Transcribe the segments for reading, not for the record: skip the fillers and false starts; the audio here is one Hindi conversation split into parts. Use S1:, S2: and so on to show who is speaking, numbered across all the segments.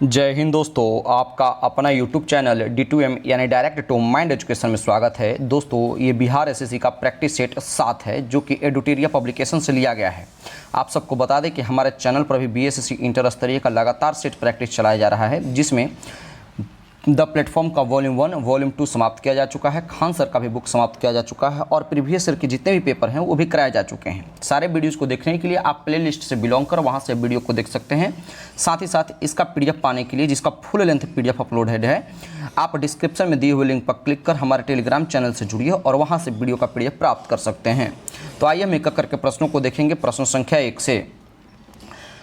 S1: जय हिंद दोस्तों, आपका अपना YouTube चैनल D2M यानी डायरेक्ट टू माइंड एजुकेशन में स्वागत है। दोस्तों, ये बिहार एसएससी का प्रैक्टिस सेट 7 है जो कि एडुटेरिया पब्लिकेशन से लिया गया है। आप सबको बता दें कि हमारे चैनल पर भी बीएसएससी इंटर स्तरीय का लगातार सेट प्रैक्टिस चलाया जा रहा है, जिसमें द प्लेटफॉर्म का वॉल्यूम 1 वॉल्यूम 2 समाप्त किया जा चुका है, खान सर का भी बुक समाप्त किया जा चुका है और प्रीवियस ईयर के जितने भी पेपर हैं वो भी कराए जा चुके हैं। सारे वीडियोस को देखने के लिए आप प्ले लिस्ट से बिलोंग कर वहां से वीडियो को देख सकते हैं। साथ ही साथ इसका पीडीएफ पाने के लिए, जिसका फुल लेंथ पीडीएफ अपलोडेड है, आप डिस्क्रिप्शन में दिए हुए लिंक पर क्लिक कर हमारे टेलीग्राम चैनल से जुड़िए और वहाँ से वीडियो का पीडीएफ प्राप्त कर सकते हैं। तो आइए हम एक एक करके प्रश्नों को देखेंगे। प्रश्न संख्या 1 से।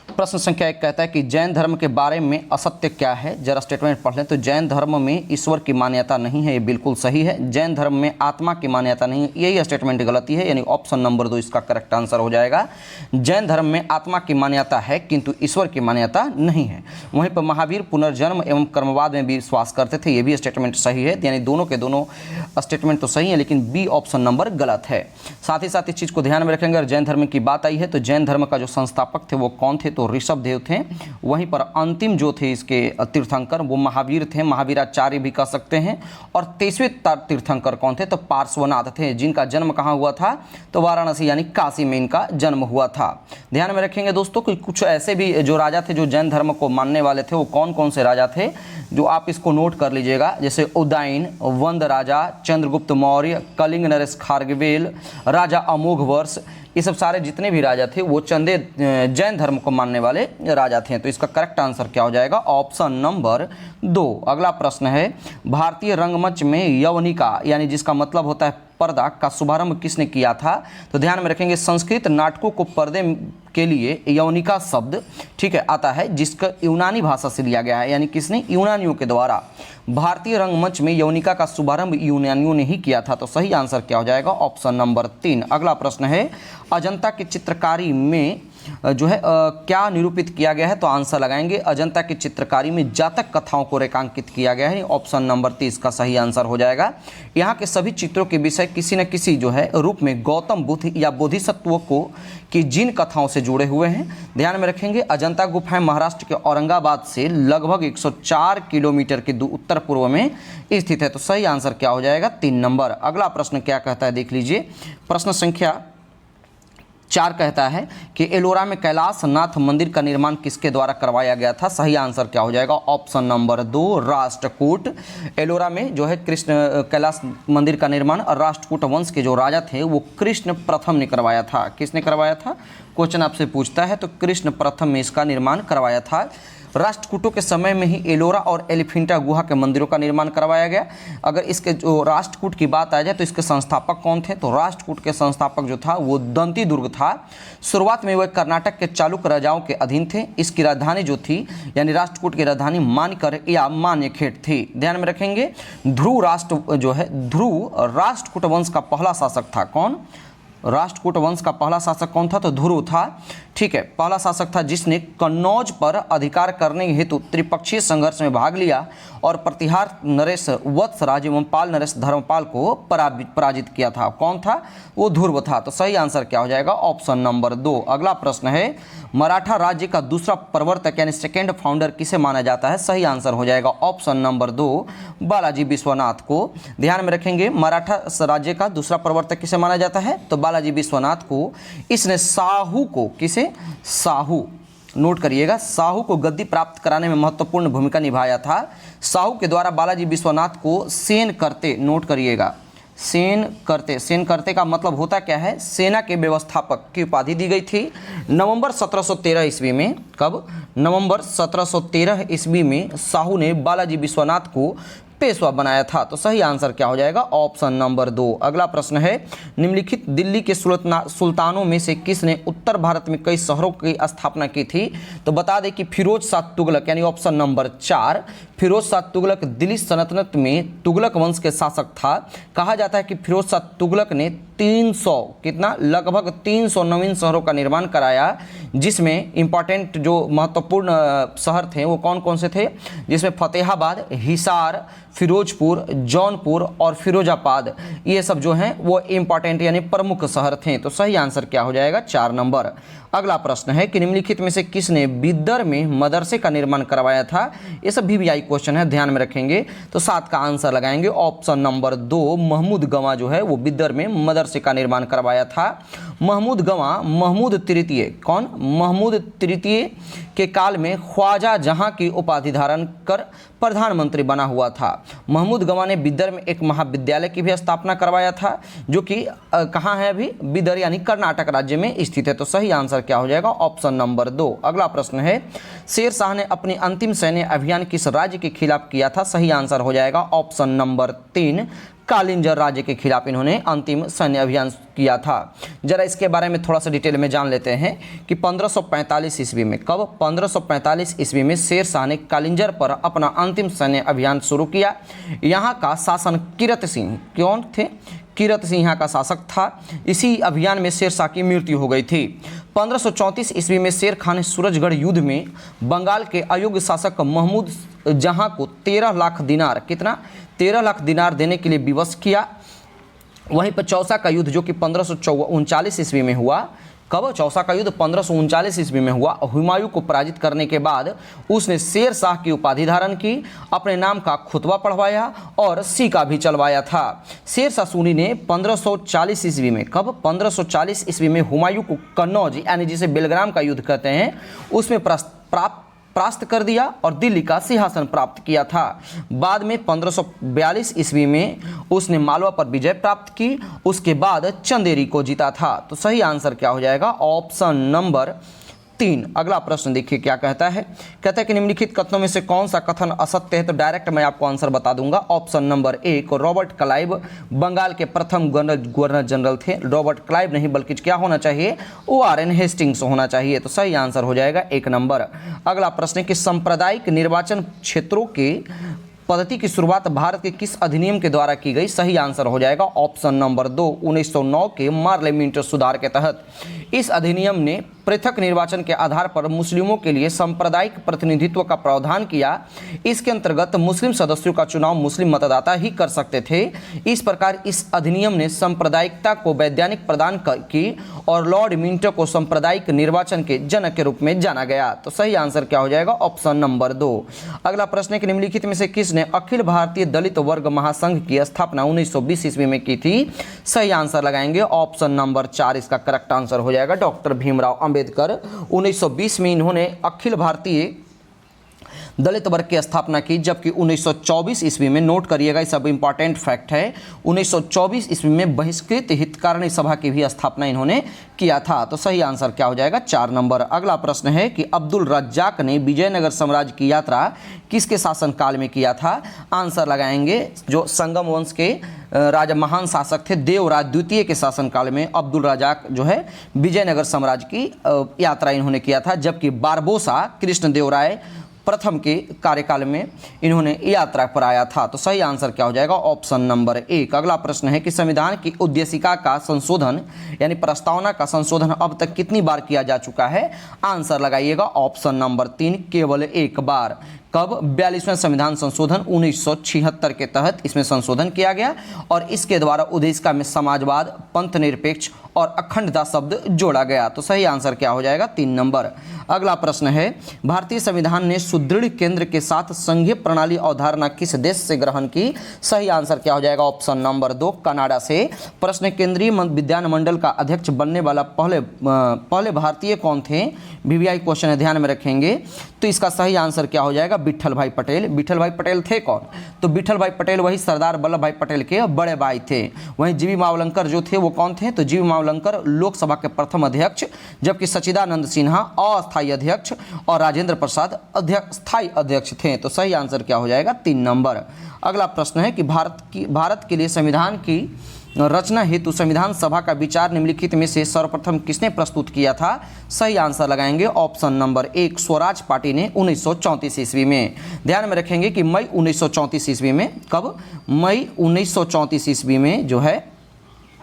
S1: प्रश्न संख्या 1 कहता है कि जैन धर्म के बारे में असत्य क्या है। जरा स्टेटमेंट पढ़ लें। तो जैन धर्म में ईश्वर की मान्यता नहीं है, ये बिल्कुल सही है। जैन धर्म में आत्मा की मान्यता नहीं है, यही स्टेटमेंट गलती है, यानी ऑप्शन नंबर 2 इसका करेक्ट आंसर हो जाएगा। जैन धर्म में आत्मा की मान्यता है किंतु ईश्वर की मान्यता नहीं है। वहीं पर महावीर पुनर्जन्म एवं कर्मवाद में भी विश्वास करते थे, ये भी स्टेटमेंट सही है। यानी दोनों के दोनों स्टेटमेंट तो सही है, लेकिन बी ऑप्शन नंबर गलत है। साथ ही साथ इस चीज़ को ध्यान में रखेंगे। अगर जैन धर्म की बात आई है तो जैन धर्म का जो संस्थापक थे वो कौन थे, तो ऋषभ देव थे। वहीं पर अंतिम जो थे इसके तीर्थंकर वो महावीर थे, महावीराचार्य भी कह सकते हैं। और 23वें तीर्थंकर कौन थे, तो पार्श्वनाथ थे, जिनका जन्म कहाँ हुआ था, तो वाराणसी यानी काशी में इनका जन्म हुआ था। ध्यान में रखेंगे दोस्तों कि कुछ ऐसे भी जो राजा थे जो जैन धर्म को मानने वाले थे, वो कौन कौन से राजा थे, जो आप इसको नोट कर लीजिएगा। जैसे उदयन, वंद राजा, चंद्रगुप्त मौर्य, कलिंग नरेश खारवेल, राजा अमोघ वर्ष, ये सब सारे जितने भी राजा थे वो जैन धर्म को मानने वाले राजा थे। तो इसका करेक्ट आंसर क्या हो जाएगा, ऑप्शन नंबर 2। अगला प्रश्न है, भारतीय रंगमंच में यवनिका यानी जिसका मतलब होता है पर्दा का शुभारंभ किसने किया था। तो ध्यान में रखेंगे संस्कृत नाटकों को पर्दे के लिए यवनिका शब्द ठीक है आता है, जिसका यूनानी भाषा से लिया गया है, यानी किसने, यूनानियों के द्वारा। भारतीय रंगमंच में यवनिका का शुभारंभ यूनानियों ने ही किया था। तो सही आंसर क्या हो जाएगा, ऑप्शन नंबर 3। अगला प्रश्न है, अजंता की चित्रकारी में जो है क्या निरूपित किया गया है। तो आंसर लगाएंगे अजंता की चित्रकारी में जातक कथाओं को रेखांकित किया गया है। ऑप्शन नंबर 30 का सही आंसर हो जाएगा। यहाँ के सभी चित्रों के विषय किसी न किसी जो है रूप में गौतम बुद्ध या बोधिसत्वों को की जिन कथाओं से जुड़े हुए हैं। ध्यान में रखेंगे अजंता गुफाएं महाराष्ट्र के औरंगाबाद से लगभग 104 किलोमीटर के उत्तर पूर्व में स्थित है। तो सही आंसर क्या हो जाएगा, 3 नंबर। अगला प्रश्न क्या कहता है, देख लीजिए। प्रश्न संख्या 4 कहता है कि एलोरा में कैलाश नाथ मंदिर का निर्माण किसके द्वारा करवाया गया था। सही आंसर क्या हो जाएगा, ऑप्शन नंबर 2 राष्ट्रकूट। एलोरा में जो है कृष्ण कैलाश मंदिर का निर्माण राष्ट्रकूट वंश के जो राजा थे वो कृष्ण प्रथम ने करवाया था। किसने करवाया था, क्वेश्चन आपसे पूछता है, तो कृष्ण प्रथम में इसका निर्माण करवाया था। राष्ट्रकूटों के समय में ही एलोरा और एलिफेंटा गुहा के मंदिरों का निर्माण करवाया गया। अगर इसके जो राष्ट्रकूट की बात आ जाए तो इसके संस्थापक कौन थे, तो राष्ट्रकूट के संस्थापक जो था वो दंती दुर्ग था। शुरुआत में वह कर्नाटक के चालुक्य राजाओं के अधीन थे। इसकी राजधानी जो थी यानी राष्ट्रकूट की राजधानी मानकर या मान्यखेट थी। ध्यान में रखेंगे ध्रुव राष्ट्रकूट वंश का पहला शासक था। कौन, राष्ट्रकूट वंश का पहला शासक कौन था, तो ध्रुव था। ठीक है, पहला शासक था जिसने कन्नौज पर अधिकार करने हेतु त्रिपक्षीय संघर्ष में भाग लिया और प्रतिहार नरेश वत्सराज एवं पाल नरेश धर्मपाल को पराजित किया था। कौन था, वो ध्रुव था। तो सही आंसर क्या हो जाएगा, ऑप्शन नंबर 2। अगला प्रश्न है, मराठा राज्य का दूसरा प्रवर्तक यानी सेकेंड फाउंडर किसे माना जाता है। सही आंसर हो जाएगा ऑप्शन नंबर 2 बालाजी विश्वनाथ को। ध्यान में रखेंगे मराठा राज्य का दूसरा प्रवर्तक किसे माना जाता है, तो बालाजी विश्वनाथ को। इसने साहू को, किसे, साहू, नोट करिएगा, साहू को गद्दी प्राप्त कराने में महत्वपूर्ण भूमिका निभाया था। साहू के द्वारा बालाजी विश्वनाथ को सेन करते, नोट करिएगा, सेन करते का मतलब होता क्या है, सेना के व्यवस्थापक की उपाधि दी गई थी। नवंबर 1713 ईस्वी में, कब, नवंबर 1713 ईस्वी में साहू ने बालाजी विश्वनाथ को पेशवा बनाया था। तो सही आंसर क्या हो जाएगा, ऑप्शन नंबर 2। अगला प्रश्न है, निम्नलिखित दिल्ली के सुल्तानों में से किसने उत्तर भारत में कई शहरों की स्थापना की थी। तो बता दें कि फिरोज शाह तुगलक, यानी ऑप्शन नंबर 4 फिरोज शाह तुगलक दिल्ली सल्तनत में तुगलक वंश के शासक था। कहा जाता है कि फिरोज शाह तुगलक ने 300 कितना, लगभग 300 नवीन शहरों का निर्माण कराया, जिसमें इंपॉर्टेंट जो महत्वपूर्ण शहर थे वो कौन कौन से थे, जिसमें फतेहाबाद, हिसार, फिरोजपुर, जौनपुर और फिरोजाबाद, ये सब जो हैं वो इंपॉर्टेंट यानी प्रमुख शहर थे। तो सही आंसर क्या हो जाएगा, 4 नंबर। अगला प्रश्न है कि निम्नलिखित में से किसने बिद्दर में मदरसे का निर्माण करवाया था। ये सब VVI क्वेश्चन है, ध्यान में रखेंगे। तो 7 का आंसर लगाएंगे ऑप्शन नंबर 2, महमूद गवां जो है वो बिद्दर में मदरसे का निर्माण करवाया था। महमूद गवां महमूद तृतीय, कौन, महमूद तृतीय के काल में ख्वाजा जहां की उपाधि धारण कर प्रधानमंत्री बना हुआ था। महमूद गवां ने बिद्दर में एक महाविद्यालय की भी स्थापना करवाया था, जो कि कहाँ है अभी, बिदर यानी कर्नाटक राज्य में स्थित है। तो सही आंसर क्या हो जाएगा, ऑप्शन नंबर 2। अगला प्रश्न है, शेर शाह ने अपनी अंतिम सैन्य अभियान किस राज्य के खिलाफ किया था। सही आंसर हो जाएगा ऑप्शन नंबर 3, कालिंजर राज्य के खिलाफ इन्होंने अंतिम सैन्य अभियान किया था। जरा इसके बारे में थोड़ा सा डिटेल में जान लेते हैं कि 1545 ईस्वी में, कब, 1545 ईस्वी में शेर शाह ने कालिंजर पर अपना अंतिम सैन्य अभियान शुरू किया। यहाँ का शासन किरत सिंह, कौन थे, किरत सिंह यहाँ का शासक था। इसी अभियान में शेर शाह की मृत्यु हो गई थी। 1534 ईस्वी में शेर खान ने सूरजगढ़ युद्ध में बंगाल के अयोग्य शासक महमूद जहां को 13 लाख दिनार, कितना, 13 लाख दिनार देने के लिए विवश किया। वहीं पर चौसा का युद्ध जो कि 1539 ईस्वी में हुआ, कब, चौसा का युद्ध 1539 ईस्वी में हुआ। हुमायूं को पराजित करने के बाद उसने शेर शाह की उपाधि धारण की, अपने नाम का खुतबा पढ़वाया और सिक्का भी चलवाया था। शेर शाह सूरी ने 1540 ईस्वी में, कब, 1540 ईस्वी में हुमायूं को कन्नौज यानी जिसे बेलग्राम का युद्ध कहते हैं उसमें परास्त कर दिया और दिल्ली का सिंहासन प्राप्त किया था। बाद में 1542 ईस्वी में उसने मालवा पर विजय प्राप्त की, उसके बाद चंदेरी को जीता था। तो सही आंसर क्या हो जाएगा, ऑप्शन नंबर 3। अगला प्रश्न देखिए क्या कहता है, कहता है कि निम्नलिखित कथनों में से कौन सा कथन असत्य है। तो डायरेक्ट मैं आपको आंसर बता दूंगा। Option number 1, Robert Clive Bengal के प्रथम गवर्नर जनरल थे। रॉबर्ट क्लाइव नहीं बल्कि क्या होना चाहिए, ORN हेस्टिंग्स होना चाहिए। तो सही आंसर हो जाएगा 1 नंबर। अगला प्रश्न है कि सांप्रदायिक निर्वाचन क्षेत्रों के पद्धति की शुरुआत भारत के किस अधिनियम के द्वारा की गई। सही आंसर हो जाएगा ऑप्शन नंबर 2, 1909 के पार्लियामेंट सुधार के तहत। इस अधिनियम ने पृथक निर्वाचन के आधार पर मुस्लिमों के लिए सांप्रदायिक प्रतिनिधित्व का प्रावधान किया। इसके अंतर्गत मुस्लिम सदस्यों का चुनाव मुस्लिम मतदाता ही कर सकते थे। इस प्रकार इस अधिनियम ने सांप्रदायिकता को वैधानिक प्रदान की और लॉर्ड मिंटो को सांप्रदायिक निर्वाचन के जनक के रूप में जाना गया। तो सही आंसर क्या हो जाएगा, ऑप्शन नंबर 2। अगला प्रश्न है कि निम्नलिखित में से किसने अखिल भारतीय दलित वर्ग महासंघ की स्थापना 1920 ईस्वी में की थी। सही आंसर लगाएंगे ऑप्शन नंबर 4, इसका करेक्ट आंसर हो जाएगा डॉक्टर भीमराव अंबेडकर। 1920 में इन्होंने अखिल भारतीय दलित वर्ग की स्थापना की, जबकि 1924 ईस्वी में, नोट करिएगा ये सब इंपॉर्टेंट फैक्ट है, 1924 ईस्वी में बहिष्कृत हितकारिणी सभा की भी स्थापना इन्होंने किया था। तो सही आंसर क्या हो जाएगा, 4 नंबर। अगला प्रश्न है कि अब्दुल रज्जाक ने विजयनगर साम्राज्य की यात्रा किसके शासनकाल में किया था। आंसर लगाएंगे जो संगम वंश के राजा महान शासक थे देवराज द्वितीय के शासनकाल में अब्दुल रज्जाक जो है विजयनगर साम्राज्य की यात्रा इन्होंने किया था, जबकि बारबोसा कृष्णदेवराय प्रथम के कार्यकाल में इन्होंने यात्रा पर आया था। तो सही आंसर क्या हो जाएगा, ऑप्शन नंबर 1। अगला प्रश्न है कि संविधान की उद्देशिका का संशोधन यानी प्रस्तावना का संशोधन अब तक कितनी बार किया जा चुका है। आंसर लगाइएगा ऑप्शन नंबर 3, केवल 1 बार। कब, 42वें संविधान संशोधन 1976 के तहत इसमें संशोधन किया गया और इसके द्वारा उद्देशिका में समाजवाद, पंथ निरपेक्ष और अखंडता शब्द जोड़ा गया। तो सही आंसर क्या हो जाएगा, 3 नंबर। अगला प्रश्न है भारतीय संविधान ने सुदृढ़ केंद्र के साथ संघीय प्रणाली अवधारणा किस देश से ग्रहण की। सही आंसर क्या हो जाएगा, ऑप्शन नंबर 2, कनाडा से। प्रश्न, केंद्रीय विज्ञान मंडल का अध्यक्ष बनने वाला पहले भारतीय कौन थे। VVI क्वेश्चन है, ध्यान में रखेंगे। तो इसका सही आंसर क्या हो जाएगा, विट्ठल भाई पटेल। विट्ठल भाई पटेल थे कौन, तो विट्ठल भाई पटेल वही सरदार वल्लभ भाई पटेल के बड़े भाई थे। वहीं जीवी मावलंकर जो थे वो कौन थे, तो जीवी मावलंकर लोकसभा के प्रथम अध्यक्ष, जबकि सच्चिदानंद सिन्हा अस्थायी अध्यक्ष और राजेंद्र प्रसाद स्थायी अध्यक्ष थे। तो सही आंसर क्या हो जाएगा, 3 नंबर। अगला प्रश्न है कि भारत के लिए संविधान की रचना हेतु संविधान सभा का विचार निम्नलिखित में से सर्वप्रथम किसने प्रस्तुत किया था। सही आंसर लगाएंगे ऑप्शन नंबर 1, स्वराज पार्टी ने 1934 ईस्वी में। ध्यान में रखेंगे कि मई 1934 ईस्वी में, कब, मई 1934 ईस्वी में जो है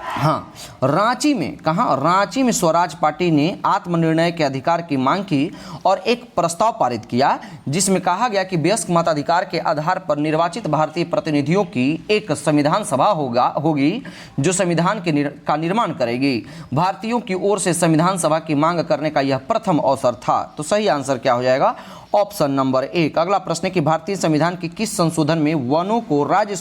S1: हाँ, रांची में, कहाँ, रांची में स्वराज पार्टी ने आत्मनिर्णय के अधिकार की मांग की और एक प्रस्ताव पारित किया जिसमें कहा गया कि वयस्क मताधिकार के आधार पर निर्वाचित भारतीय प्रतिनिधियों की एक संविधान सभा होगी जो संविधान का निर्माण करेगी। भारतीयों की ओर से संविधान सभा की मांग करने का यह प्रथम अवसर था। तो सही आंसर क्या हो जाएगा? Option number 1। अगला प्रश्न है कि भारतीय संविधान के किस संशोधन में वनों को राज्य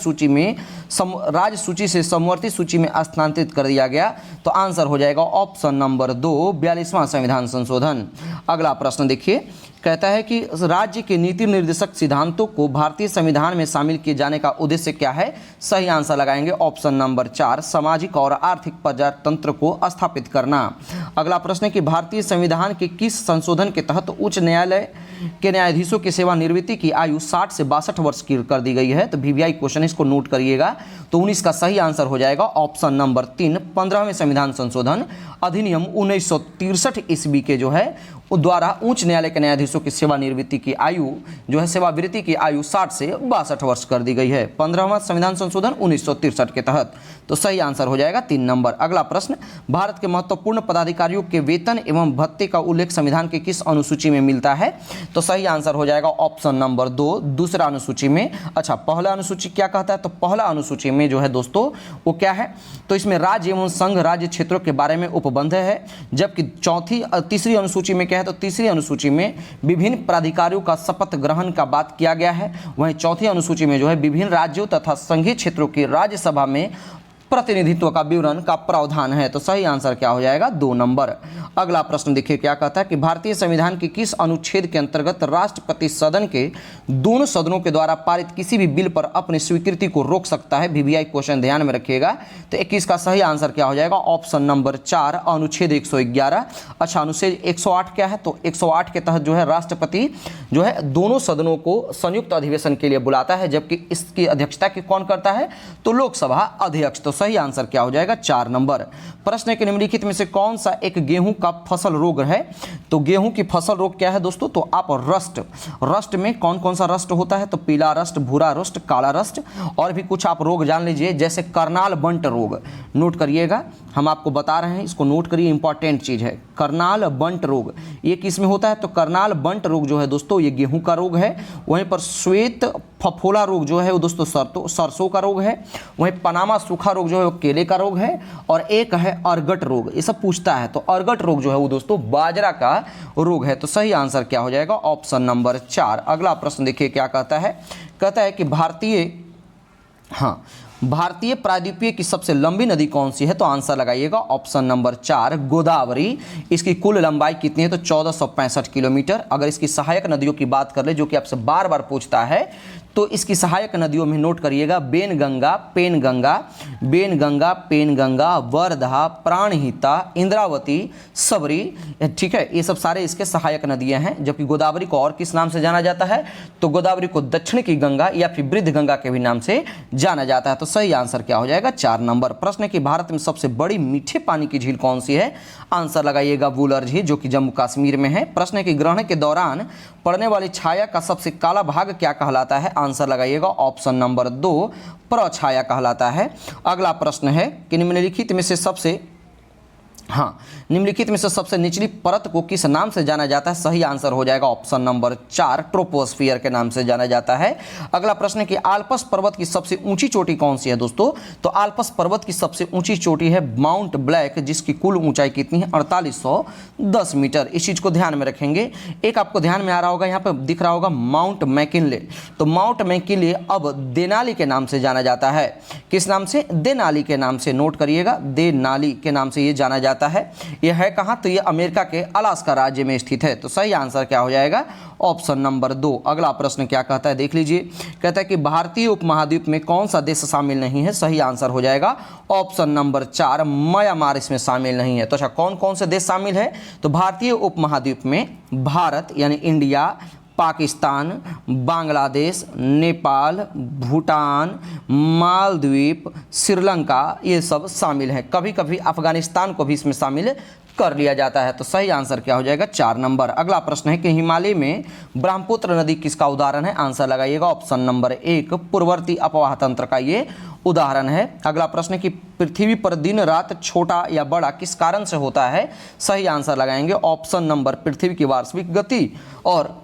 S1: सूची से समवर्ती सूची में स्थानांतरित कर दिया गया? तो आंसर हो जाएगा ऑप्शन नंबर 2, 42वां संविधान संशोधन। अगला प्रश्न देखिए, कहता है कि राज्य के नीति निर्देशक सिद्धांतों को भारतीय संविधान में शामिल किए जाने का उद्देश्य क्या है? सही आंसर लगाएंगे ऑप्शन नंबर 4, सामाजिक और आर्थिक प्रजातंत्र को स्थापित करना। अगला प्रश्न है कि भारतीय संविधान के किस संशोधन के तहत उच्च न्यायालय के न्यायाधीशों की सेवानिवृत्ति की आयु 60 से 62 वर्ष की कर दी गई है? तो VVI क्वेश्चन, इसको नोट करिएगा। तो 19 का सही आंसर हो जाएगा ऑप्शन नंबर 3, 15वें संविधान संशोधन अधिनियम 1963 ईस्वी के जो है द्वारा उच्च न्यायालय के न्यायाधीशों की सेवानिवृत्ति की आयु जो है, सेवावृत्ति की आयु 60 से 62 वर्ष कर दी गई है, 15वां संविधान संशोधन 1963 के तहत। तो सही आंसर हो जाएगा 3 नंबर। अगला प्रश्न, भारत के महत्वपूर्ण पदाधिकारियों के वेतन एवं भत्ते का उल्लेख संविधान के किस अनुसूची में मिलता है? तो सही आंसर हो जाएगा ऑप्शन नंबर 2, दूसरा अनुसूची में। अच्छा, पहला अनुसूची क्या कहता है? तो पहला अनुसूची में जो है दोस्तों वो क्या है? तो इसमें राज्य एवं संघ राज्य क्षेत्रों के बारे में उपबंध है, जबकि तीसरी अनुसूची में क्या है? तो तीसरी अनुसूची में विभिन्न प्राधिकारियों का शपथ ग्रहण का बात किया गया है। वहीं चौथी अनुसूची में जो है विभिन्न राज्यों तथा संघीय क्षेत्रों की राज्यसभा में प्रतिनिधित्व का विवरण का प्रावधान है। तो सही आंसर क्या हो जाएगा? 2 नंबर। अगला प्रश्न देखिए क्या कहता है कि भारतीय संविधान के किस अनुच्छेद के अंतर्गत राष्ट्रपति सदन के दोनों सदनों के द्वारा पारित किसी भी बिल पर अपनी स्वीकृति को रोक सकता है? VVI क्वेश्चन ध्यान में रखिएगा। तो 21 का सही आंसर क्या हो जाएगा? ऑप्शन नंबर 4, अनुच्छेद 111। अच्छा, अनुच्छेद 108 क्या है? तो 108 के तहत जो है राष्ट्रपति जो है दोनों सदनों को संयुक्त अधिवेशन के लिए बुलाता है, जबकि इसकी अध्यक्षता कौन करता है? तो लोकसभा अध्यक्ष। तो सही आंसर क्या हो जाएगा? 4 नंबर। प्रश्न है कि निम्नलिखित में से कौन सा एक गेहूं का फसल रोग है? तो गेहूं की फसल रोग क्या है दोस्तों? तो आप रस्ट में कौन कौन सा रस्ट होता है? तो पीला रस्ट, भूरा रस्ट, काला रस्ट, और भी कुछ आप रोग जान लीजिए, जैसे करनाल बंट रोग। नोट करिएगा, हम आपको बता रहे हैं, इसको नोट करिए, इंपॉर्टेंट चीज है। करनाल बंट रोग ये किस में होता है? तो करनाल बंट रोग जो है दोस्तों ये गेहूं का रोग है। वहीं पर श्वेत फफोला रोग जो है वो दोस्तों सरसों का रोग है। वहीं पनामा सूखा रोग जो है वो केले का रोग है। और एक है अर्गट रोग, ये सब पूछता है। तो अर्गट रोग जो है वो दोस्तों बाजरा का रोग है। तो सही आंसर क्या हो जाएगा? Option number 4। अगला प्रश्न देखिए क्या कहता है। कहता है कि भारतीय प्रायद्वीपीय की सबसे लंबी नदी कौन सी है? तो आंसर लगाइएगा ऑप्शन नंबर 4, गोदावरी। इसकी कुल लंबाई कितनी है? तो 1465 किलोमीटर। अगर इसकी सहायक नदियों की बात कर ले, जो कि आपसे बार बार पूछता है, तो इसकी सहायक नदियों में नोट करिएगा पेनगंगा, वर्धा, प्राणहिता, इंद्रावती, सबरी। ठीक है, ये सब सारे इसके सहायक नदियां हैं। जबकि गोदावरी को और किस नाम से जाना जाता है? तो गोदावरी को दक्षिण की गंगा या फिर वृद्ध गंगा के भी नाम से जाना जाता है। तो सही आंसर क्या हो जाएगा? 4 नंबर। प्रश्न है कि भारत में सबसे बड़ी मीठे पानी की झील कौन सी है? आंसर लगाइएगा वुलर झील, जो कि जम्मू कश्मीर में है। प्रश्न है कि ग्रहण के दौरान पड़ने वाली छाया का सबसे काला भाग क्या कहलाता है? आंसर लगाइएगा ऑप्शन नंबर 2, प्रछाया कहलाता है। अगला प्रश्न है कि निम्नलिखित में से सबसे निचली परत को किस नाम से जाना जाता है? सही आंसर हो जाएगा ऑप्शन नंबर 4, ट्रोपोस्फियर के नाम से जाना जाता है। अगला प्रश्न है कि आल्प्स पर्वत की सबसे ऊंची चोटी कौन सी है दोस्तों? तो आल्प्स पर्वत की सबसे ऊंची चोटी है माउंट ब्लैक, जिसकी कुल ऊंचाई कितनी है? 4810 मीटर। इस चीज को ध्यान में रखेंगे। एक आपको ध्यान में आ रहा होगा, यहाँ पे दिख रहा होगा माउंट मैकिनले। तो माउंट मैकिनले अब देनाली के नाम से जाना जाता है। किस नाम से? देनाली के नाम से। नोट करिएगा, देनाली के नाम से ये जाना जाता है। यह है कहां? तो यह अमेरिका के अलास्का राज्य में स्थित है। तो सही आंसर क्या हो जाएगा? Option number 2। अगला प्रश्न क्या कहता है देख लीजिए। कहता है कि भारतीय उपमहाद्वीप में कौन सा देश शामिल नहीं है? सही आंसर हो जाएगा ऑप्शन नंबर 4, म्यांमार इसमें शामिल नहीं है। तो अच्छा, कौन कौन से देश शामिल है? तो भारतीय उपमहाद्वीप में भारत यानी इंडिया, पाकिस्तान, बांग्लादेश, नेपाल, भूटान, मालदीव, श्रीलंका, ये सब शामिल हैं। कभी कभी अफगानिस्तान को भी इसमें शामिल कर लिया जाता है। तो सही आंसर क्या हो जाएगा 4 नंबर। अगला प्रश्न है कि हिमालय में ब्रह्मपुत्र नदी किसका उदाहरण है? आंसर लगाइएगा ऑप्शन नंबर 1 पूर्ववर्ती अपवाह तंत्र का ये उदाहरण है। अगला प्रश्न है कि पृथ्वी पर दिन रात छोटा या बड़ा किस कारण से होता है? सही आंसर लगाएंगे ऑप्शन नंबर पृथ्वी की वार्षिक गति और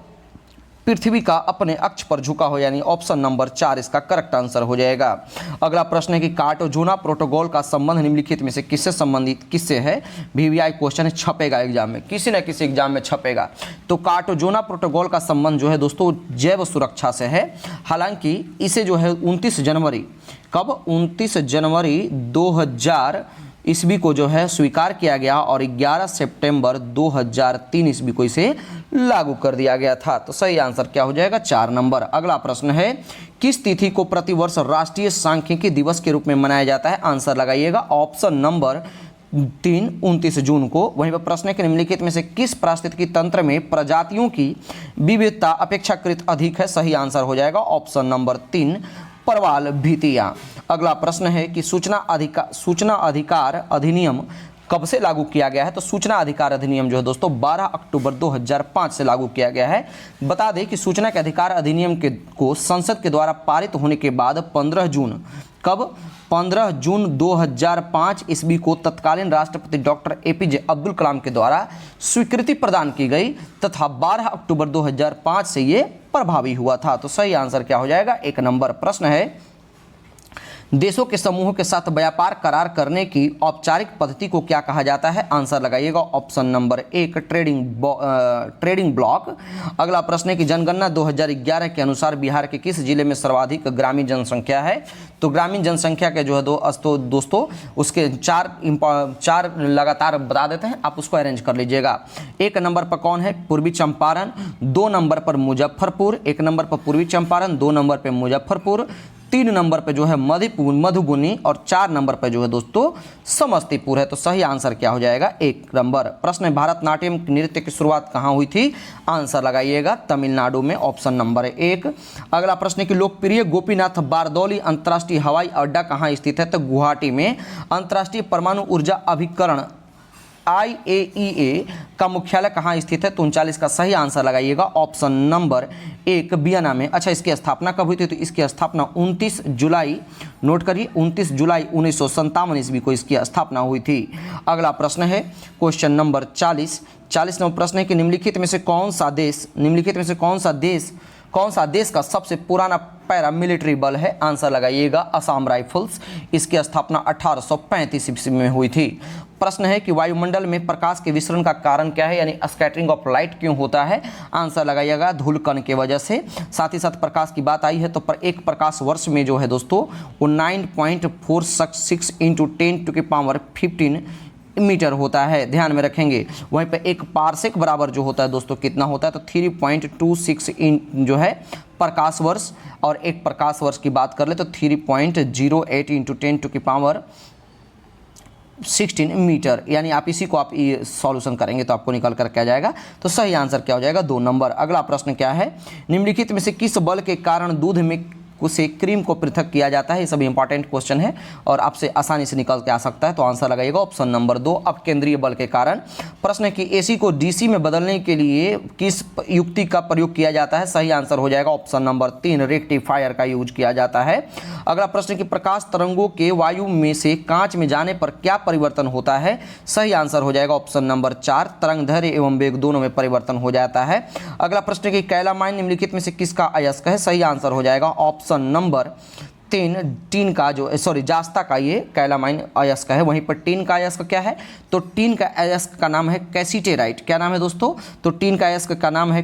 S1: पृथ्वी का अपने अक्ष पर झुका हो, यानी ऑप्शन नंबर 4 इसका करेक्ट आंसर हो जाएगा। अगला प्रश्न है कि कार्टाजोना प्रोटोकॉल का संबंध निम्नलिखित में से किससे संबंधित किससे है? वीवीआई क्वेश्चन है, छपेगा एग्जाम में, किसी न किसी एग्जाम में छपेगा। तो कार्टाजोना प्रोटोकॉल का संबंध जो है दोस्तों जैव सुरक्षा से है। हालांकि इसे जो है 29 जनवरी 2000 ईस्वी को जो है स्वीकार किया गया और 11 सितंबर 2003 ईस्वी को इसे लागू कर दिया गया था। तो सही आंसर क्या हो जाएगा 4 नंबर। अगला प्रश्न है किस तिथि को प्रतिवर्ष राष्ट्रीय सांख्यिकी दिवस के रूप में मनाया जाता है? आंसर लगाइएगा ऑप्शन नंबर 3 29 जून को। वहीं पर प्रश्न है कि निम्नलिखित में से किस पारिस्थितिकी तंत्र में प्रजातियों की विविधता अपेक्षाकृत अधिक है? सही आंसर हो जाएगा ऑप्शन नंबर 3 परवाल भीतियां। अगला प्रश्न है कि सूचना अधिकार अधिनियम कब से लागू किया गया है? तो सूचना अधिकार अधिनियम जो है दोस्तों 12 अक्टूबर 2005 से लागू किया गया है। बता दें कि सूचना के अधिकार अधिनियम को संसद के द्वारा पारित होने के बाद 15 जून 2005 ईस्वी को तत्कालीन राष्ट्रपति डॉक्टर एपीजे अब्दुल कलाम के द्वारा स्वीकृति प्रदान की गई तथा 12 अक्टूबर 2005 से ये प्रभावी हुआ था। तो सही आंसर क्या हो जाएगा 1 नंबर। प्रश्न है देशों के समूहों के साथ व्यापार करार करने की औपचारिक पद्धति को क्या कहा जाता है? आंसर लगाइएगा ऑप्शन नंबर 1 ट्रेडिंग ब्लॉक। अगला प्रश्न है कि जनगणना 2011 के अनुसार बिहार के किस जिले में सर्वाधिक ग्रामीण जनसंख्या है? तो ग्रामीण जनसंख्या के जो है दोस्तों उसके चार लगातार बता देते हैं, आप उसको अरेंज कर लीजिएगा। 1 नंबर पर कौन है? पूर्वी चंपारण। 2 नंबर पर मुजफ्फरपुर। 1 नंबर पर पूर्वी चंपारण, 2 नंबर पर मुजफ्फरपुर, 3 नंबर पे जो है मधुबनी और 4 नंबर पे जो है दोस्तों समस्तीपुर है। तो सही आंसर क्या हो जाएगा 1 नंबर। प्रश्न है भारतनाट्यम नृत्य की शुरुआत कहाँ हुई थी? आंसर लगाइएगा तमिलनाडु में, ऑप्शन नंबर 1। अगला प्रश्न है कि लोकप्रिय गोपीनाथ बारदौली अंतर्राष्ट्रीय हवाई अड्डा कहाँ स्थित है? तो गुवाहाटी में। अंतर्राष्ट्रीय परमाणु ऊर्जा अभिकरण IAEA का मुख्यालय कहाँ स्थित है? तो 39 का सही आंसर लगाइएगा ऑप्शन नंबर 1 वियना में। अच्छा, इसकी स्थापना कब हुई थी? तो इसकी स्थापना 29 जुलाई, नोट करिए 29 जुलाई 1957 ईस्वी को इसकी स्थापना हुई थी। अगला प्रश्न है क्वेश्चन नंबर 40 नंबर प्रश्न है कि निम्नलिखित में से कौन सा देश का सबसे पुराना पैरामिलिट्री बल है? आंसर लगाइएगा असम राइफल्स। इसकी स्थापना 1835 ईस्वी में हुई थी। प्रश्न है कि वायुमंडल में प्रकाश के विसरण का कारण क्या है, यानी स्कैटरिंग ऑफ लाइट क्यों होता है? आंसर लगाइएगा धूलकण के वजह से। साथ ही साथ प्रकाश की बात आई है तो एक प्रकाश वर्ष में जो है दोस्तों वो 9.466 × 10⁻15 मीटर होता है, ध्यान में रखेंगे। वहीं पे एक पारसेक बराबर जो होता है दोस्तों कितना होता है? तो 3.26 जो है प्रकाश वर्ष। और एक प्रकाश वर्ष की बात कर ले तो 3.08 × 10⁻16 मीटर, यानी आप इसी को आप ये सॉल्यूशन करेंगे तो आपको निकल कर क्या जाएगा? तो सही आंसर क्या हो जाएगा 2 नंबर। अगला प्रश्न क्या है? निम्नलिखित में से किस बल के कारण दूध में से क्रीम को पृथक किया जाता है? ये सब इंपॉर्टेंट क्वेश्चन है और आपसे आसानी से निकल के आ सकता है। तो आंसर लगाइएगा ऑप्शन नंबर 2 अपकेंद्रीय बल के कारण। प्रश्न है कि एसी को डीसी में बदलने के लिए किस युक्ति का प्रयोग किया जाता है? सही आंसर हो जाएगा ऑप्शन नंबर 3 रेक्टिफायर का यूज किया जाता है। अगला प्रश्न है कि प्रकाश तरंगों के वायु में से कांच में जाने पर क्या परिवर्तन होता है? सही आंसर हो जाएगा ऑप्शन नंबर 4 तरंग दैर्घ्य एवं वेग दोनों में परिवर्तन हो जाता है। अगला प्रश्न है कि कैलामाइन निम्नलिखित में से किसका अयस्क है? सही आंसर हो जाएगा ऑप्शन नंबर 3 का जो जास्ता का ये कैलामाइन अयस्क है। वहीं पर टीन का अयस्क क्या है? तो टीन का अयस्क का नाम है कैसीटेराइट। क्या नाम है दोस्तों? तो टीन का अयस्क का नाम है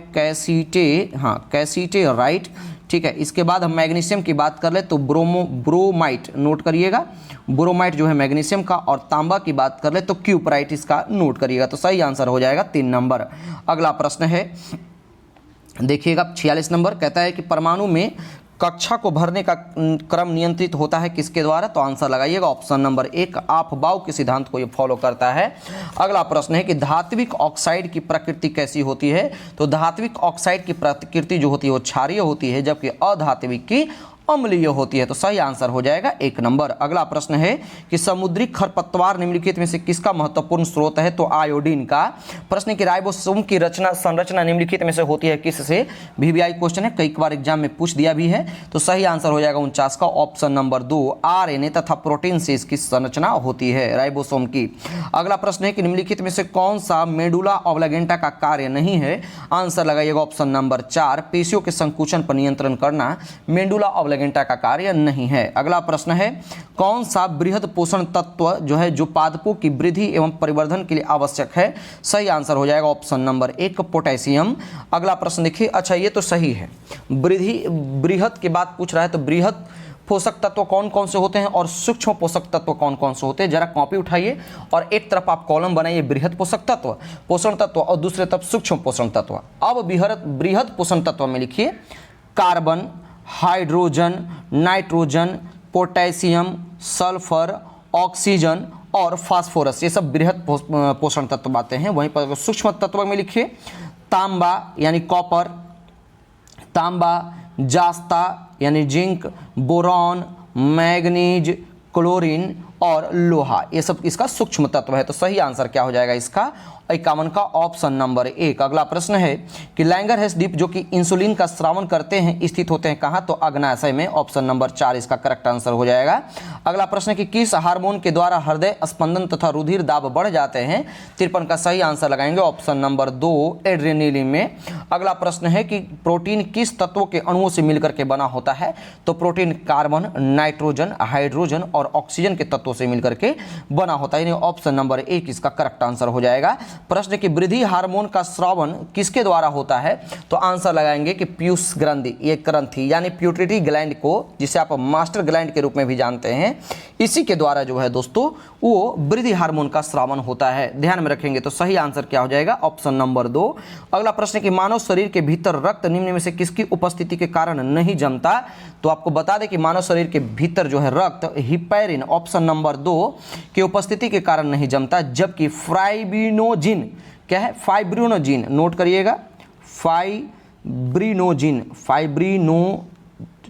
S1: कैसीटेराइट। ठीक है, इसके बाद हम मैग्नीशियम की बात कर ले तो ब्रोमाइट, नोट करिएगा ब्रोमाइट जो है मैग्नीशियम का। और तांबा की बात कर ले तो क्यूपराइट, इसका नोट करिएगा। तो सही आंसर हो जाएगा 3 नंबर। अगला प्रश्न है देखिएगा 46 नंबर, कहता है कि परमाणु में कक्षा को भरने का क्रम नियंत्रित होता है किसके द्वारा? तो आंसर लगाइएगा ऑप्शन नंबर 1 आपबाउ के सिद्धांत को ये फॉलो करता है। अगला प्रश्न है कि धात्विक ऑक्साइड की प्रकृति कैसी होती है? तो धात्विक ऑक्साइड की प्रकृति जो होती है वो क्षारीय होती है, जबकि अधात्विक की अम्लीय होती है। तो सही आंसर हो जाएगा 1 नंबर। अगला प्रश्न है कि समुद्री खरपतवार निम्नलिखित में से किसका महत्वपूर्ण स्रोत है? तो आयोडीन का। प्रश्न है कि राइबोसोम की संरचना निम्नलिखित में से होती है किससे? VVI क्वेश्चन है, कई बार एग्जाम में पूछ दिया भी है। तो सही आंसर हो जाएगा 49 का ऑप्शन नंबर 2, RNA तथा प्रोटीन से इसकी संरचना होती है राइबोसोम की। अगला प्रश्न है कि निम्नलिखित में से कौन सा मेडुला ऑब्लिगेंटा का कार्य नहीं है? आंसर लगाइएगा ऑप्शन नंबर 4, पेशियों के संकुचन पर नियंत्रण करना मेडुला ऑब्लिगेंटा का कार्य नहीं है। अगला प्रश्न है कौन सा बृहद पोषण तत्व जो है जो पादपों की वृद्धि एवं परिवर्धन के लिए आवश्यक है? सही आंसर हो जाएगा ऑप्शन नंबर 1, पोटेशियम। अगला प्रश्न देखिए, अच्छा ये तो सही है, बृहद के बाद पूछ रहा है, तो बृहद पोषक तत्व कौन कौन से होते हैं और सूक्ष्म पोषक तत्व कौन कौन से होते हैं? जरा कॉपी उठाइए और एक तरफ आप कॉलम बनाइए बृहद पोषक तत्व, पोषण तत्व, और दूसरे तरफ सूक्ष्म पोषण तत्व। अब बृहद पोषण तत्व में लिखिए carbon, hydrogen, nitrogen, potassium, sulphur, oxygen और फास्फोरस, ये सब बृहद पोषण तत्व आते हैं। वहीं पर सूक्ष्म तत्व में लिखिए तांबा यानी कॉपर, तांबा, जास्ता यानी जिंक, बोरॉन, मैग्नीज, क्लोरीन और लोहा, ये सब इसका सूक्ष्म तत्व है। तो सही आंसर क्या हो जाएगा इसका? 51 का ऑप्शन नंबर 1। अगला प्रश्न है कि लैंगरहैंस द्वीप जो कि इंसुलिन का स्रावन करते हैं स्थित होते हैं कहाँ? तो अग्नाशय में, ऑप्शन नंबर 4 इसका करेक्ट आंसर हो जाएगा। अगला प्रश्न है कि किस हार्मोन के द्वारा हृदय स्पंदन तथा रुधिर दाब बढ़ जाते हैं? 53 का सही आंसर लगाएंगे ऑप्शन नंबर 2, एड्रेनलिन में। अगला प्रश्न है कि प्रोटीन किस तत्वों के अणुओं से मिलकर के बना होता है? तो प्रोटीन कार्बन, नाइट्रोजन, हाइड्रोजन और ऑक्सीजन के तत्वों से मिलकर के बना होता है, यानी ऑप्शन नंबर 1 इसका करेक्ट आंसर हो जाएगा। प्रश्न की वृद्धि हार्मोन का स्रावन किसके द्वारा होता है? तो आंसर लगाएंगे कि पीयूष ग्रंथि, ये ग्रंथि यानी प्यूटरी ग्लैंड को, जिसे आप मास्टर ग्लैंड के रूप में भी जानते हैं, इसी के द्वारा जो है दोस्तों वो वृद्धि हार्मोन का स्रावन होता है। ध्यान में रखेंगे। तो सही आंसर क्या हो जाएगा? Option number 2। अगला प्रश्न कि मानव शरीर के भीतर रक्त निम्न में से किसकी उपस्थिति के कारण नहीं जमता? तो आपको बता दें कि मानव शरीर के भीतर जो है रक्त हिपैरिन, ऑप्शन नंबर 2 की उपस्थिति के कारण नहीं जमता, जबकि फाइब्रिनोजिन, क्या है? फाइब्रिनोजिन, नोट करिएगा, फाइब्रिनो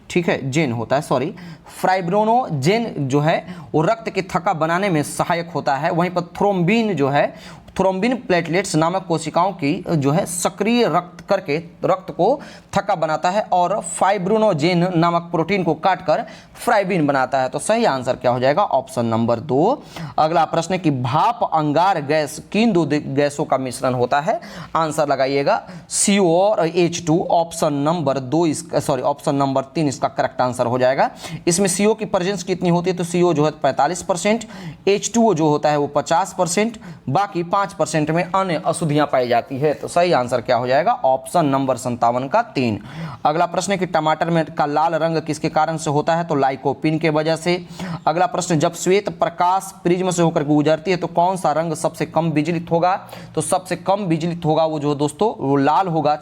S1: ठीक है जेन होता है, सॉरी, फाइब्रिनोजेन जो है वो रक्त की थक्का बनाने में सहायक होता है। वहीं पर थ्रोम्बिन जो है, थ्रोम्बिन प्लेटलेट्स नामक कोशिकाओं की जो है सक्रिय रक्त करके रक्त को थक्का बनाता है और फाइब्रिनोजेन नामक प्रोटीन को काटकर फाइब्रिन बनाता है। तो सही आंसर क्या हो जाएगा? Option number 2। अगला प्रश्न है कि भाप अंगार गैस किन दो गैसों का मिश्रण होता है? आंसर लगाइएगा CO और H2, ऑप्शन नंबर 2 इसका, सॉरी ऑप्शन नंबर 3 इसका करेक्ट आंसर हो जाएगा। इसमें CO की प्रेजेंस कितनी होती है? तो CO जो है 45%, H2O जो होता है वो 50%, बाकी 5% में अन्य अशुद्धियां पाई जाती है। तो सही आंसर क्या हो जाएगा? ऑप्शन नंबर 57 का 3। अगला प्रश्न है कि टमाटर में का लाल रंग किसके कारण से होता है? तो लाइकोपिन के वजह से। अगला प्रश्न, जब श्वेत प्रकाश प्रिज्म से होकर गुजरती है तो कौन सा रंग सबसे कम विचलित होगा? तो सबसे कम विचलित होगा वो जो दोस्तों वो लाल होगा,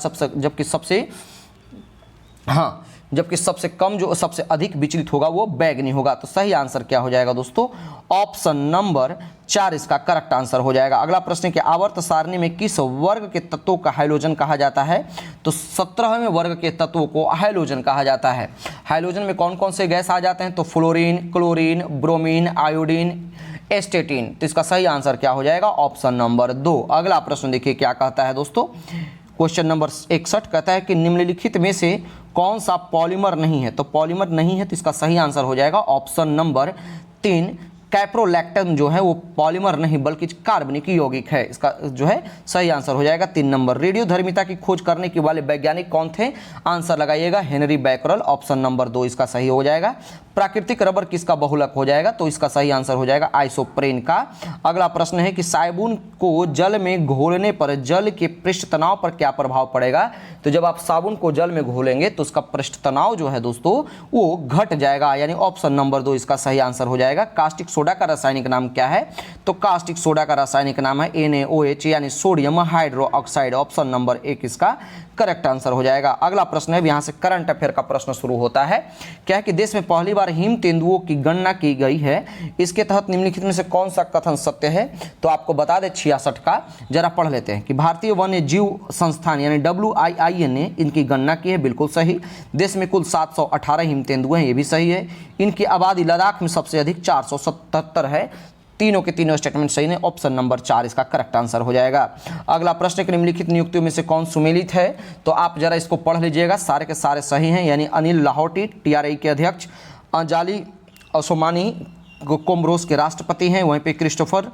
S1: जबकि सबसे कम जो सबसे अधिक विचलित होगा वो बैगनी होगा। तो सही आंसर क्या हो जाएगा दोस्तों? ऑप्शन नंबर 4 इसका करेक्ट आंसर हो जाएगा। अगला प्रश्न है कि आवर्त सारणी में किस वर्ग के तत्वों का हाइड्रोजन कहा जाता है? तो 17वें वर्ग के तत्वों को हाइड्रोजन कहा जाता है। हाइड्रोजन में कौन कौन से गैस आ जाते हैं? तो फ्लोरीन, क्लोरीन, ब्रोमीन, आयोडीन, एस्टेटिन। तो इसका सही आंसर क्या हो जाएगा? Option number 2। अगला प्रश्न देखिए क्या कहता है दोस्तों, क्वेश्चन नंबर 61 कहता है कि निम्नलिखित में से कौन सा पॉलीमर नहीं है? तो पॉलीमर नहीं है, तो इसका सही आंसर हो जाएगा ऑप्शन नंबर 3, कैप्रोलैक्टन जो है वो पॉलीमर नहीं बल्कि कार्बनिक यौगिक है। इसका जो है सही आंसर हो जाएगा 3 नंबर। रेडियोधर्मिता की खोज करने के वाले वैज्ञानिक कौन थे? आंसर लगाइएगा हेनरी बैकरल, ऑप्शन नंबर 2 इसका सही हो जाएगा। प्राकृतिक रबर किसका बहुलक हो जाएगा? तो इसका सही आंसर हो जाएगा आइसोप्रेन का। अगला प्रश्न है कि साबुन को जल में घोलने पर जल के पृष्ठ तनाव पर क्या प्रभाव पड़ेगा? तो जब आप साबुन को जल में घोलेंगे तो उसका पृष्ठ तनाव जो है दोस्तों वो घट जाएगा, यानी ऑप्शन नंबर 2 इसका सही आंसर हो जाएगा। कास्टिक सोडा का रासायनिक नाम क्या है? तो कास्टिक सोडा का रासायनिक नाम है NaOH यानी सोडियम हाइड्रोक्साइड, ऑप्शन नंबर 1 इसका करेक्ट आंसर हो जाएगा। अगला प्रश्न है, यहाँ से करंट अफेयर का प्रश्न शुरू होता है। क्या है कि देश में पहली बार हिम तेंदुओं की गणना की गई है, इसके तहत निम्नलिखित में से कौन सा कथन सत्य है? तो आपको बता दें 66 का, जरा पढ़ लेते हैं कि भारतीय वन्य जीव संस्थान यानी WIIN ने इनकी गणना की है, बिल्कुल सही। देश में कुल 718 हिम तेंदुए हैं, ये भी सही है। इनकी आबादी लद्दाख में सबसे अधिक 477 है। तीनों के तीनों स्टेटमेंट सही ने, ऑप्शन नंबर 4 इसका करेक्ट आंसर हो जाएगा। अगला प्रश्न, निम्नलिखित नियुक्तियों में से कौन सुमेलित है? तो आप जरा इसको पढ़ लीजिएगा, सारे के सारे सही हैं। यानी अनिल लाहौटी TRI के अध्यक्ष, अंजाली असोमानी कोमरोस के राष्ट्रपति हैं, वहीं पे क्रिस्टोफर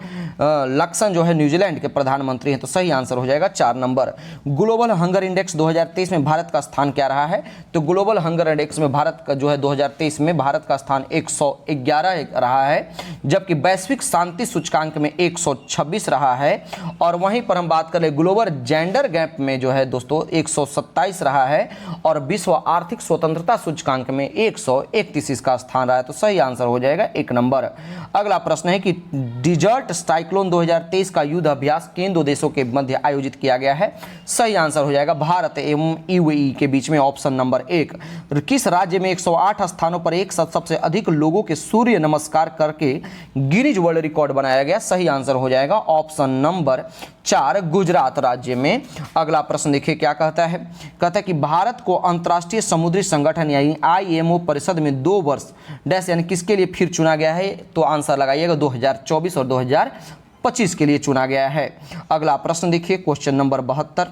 S1: लक्सन जो है न्यूजीलैंड के प्रधानमंत्री हैं। तो सही आंसर हो जाएगा 4 नंबर। ग्लोबल हंगर इंडेक्स 2023 में भारत का स्थान क्या रहा है? तो ग्लोबल हंगर इंडेक्स में भारत का जो है 2023 में भारत का स्थान 111 रहा है, जबकि वैश्विक शांति सूचकांक में 126 रहा है। और वहीं पर हम बात करें ग्लोबल जेंडर गैप में जो है दोस्तों 127 रहा है, और विश्व आर्थिक स्वतंत्रता सूचकांक में 131 इसका स्थान रहा है। तो सही आंसर हो जाएगा 1 नंबर। अगला प्रश्न है कि डिजर्ट साइक्लोन 2023 का युद्ध अभ्यास किन दो देशों के मध्य आयोजित किया गया है? सही आंसर हो जाएगा भारत एवं UAE के बीच में, ऑप्शन नंबर 1। किस राज्य में 108 स्थानों पर एक साथ सबसे अधिक लोगों के सूर्य नमस्कार करके गिनीज वर्ल्ड रिकॉर्ड बनाया गया? सही आंसर हो जाएगा ऑप्शन नंबर 4, गुजरात राज्य में। अगला प्रश्न देखिए क्या कहता है। कहता है कि भारत को अंतर्राष्ट्रीय समुद्री संगठन यानी IMO परिषद में 2 वर्ष डैश यानी किसके लिए फिर चुना गया है? तो आंसर लगाइएगा 2024 और 2025 के लिए चुना गया है। अगला प्रश्न देखिए, क्वेश्चन नंबर 72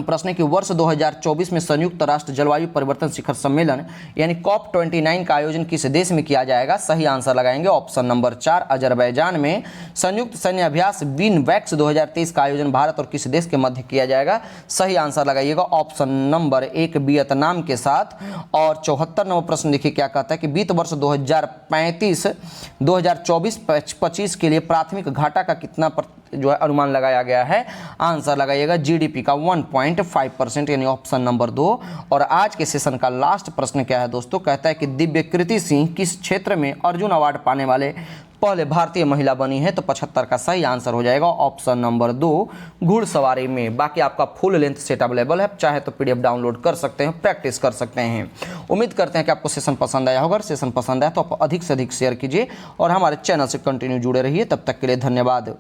S1: प्रश्न है कि वर्ष 2024 में संयुक्त राष्ट्र जलवायु परिवर्तन शिखर सम्मेलन यानी COP29 का आयोजन किस देश में किया जाएगा? सही आंसर लगाएंगे ऑप्शन नंबर 4, अजरबैजान में। संयुक्त सैन्य अभ्यास विनवैक्स 2023 का आयोजन भारत और किस देश के मध्य किया जाएगा? सही आंसर लगाइएगा ऑप्शन नंबर 1, वियतनाम के साथ। और 74 नंबर प्रश्न देखिए क्या कहता है कि वित्त वर्ष 2024-25 के लिए प्राथमिक घाटा का कितना जो है अनुमान लगाया गया है? आंसर लगाइएगा GDP का 1.5% यानी ऑप्शन नंबर 2। और आज के सेशन का लास्ट प्रश्न क्या है दोस्तों? कहता है कि दिव्यकृति सिंह किस क्षेत्र में अर्जुन अवार्ड पाने वाले पहले भारतीय महिला बनी है? तो 75 का सही आंसर हो जाएगा ऑप्शन नंबर 2, घुड़सवारी में। बाकी आपका फुल लेंथ सेट अवेलेबल है, चाहे तो PDF डाउनलोड कर सकते हैं, प्रैक्टिस कर सकते हैं। उम्मीद करते हैं कि आपको सेशन पसंद आया होगा। अगर सेशन पसंद आया तो आप अधिक से अधिक शेयर कीजिए और हमारे चैनल से कंटिन्यू जुड़े रहिए। तब तक के लिए धन्यवाद।